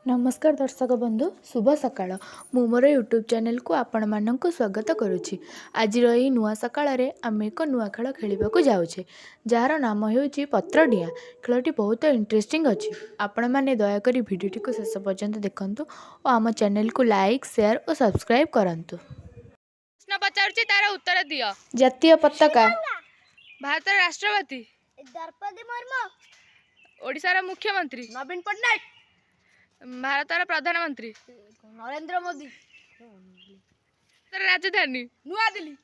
नमस्कार दर्शक बंधु शुभ सकाळ मु मोर यूट्यूब चैनल को आपण मानक स्वागत करुच्ची। आज यही नुआ सकाळ आम एक नुआ खेल खेलने जाऊे जार नाम हो पत्र डिया। खेलटी बहुत इंटरेस्टिंग अच्छी। आपण मैंने दयाक भिडटी को शेष पर्यंत देखु और आम चैनल को लाइक शेयर और सब्सक्राइब करंतु। प्रश्न पचारुछि तार उत्तर दियो। जातीय पताका भारत राष्ट्रपति द्रौपदी मुर्मू, ओडिशार मुख्यमंत्री नवीन पट्टनायक, भारतर प्रधानमंत्री नरेंद्र मोदी, राजधानी नुआ दिल्ली।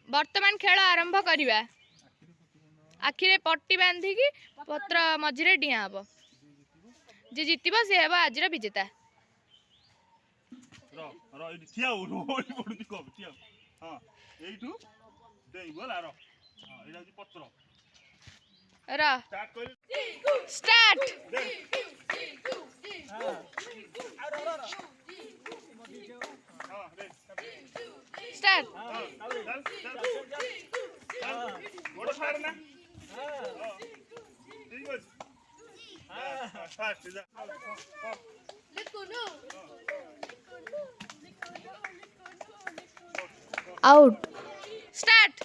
वर्तमान खेल आरंभ करिबा। आखिरे पट्टी बांधिकी पत्र मझिरे डिया हबो। जे जितिबो से हेबो आजिर विजेता। स्टार्ट स्टार्ट आउट स्टार्ट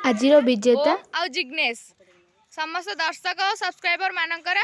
आजिर विजेता आ जिग्नेश समस्त दर्शक और सब्सक्राइबर मानकर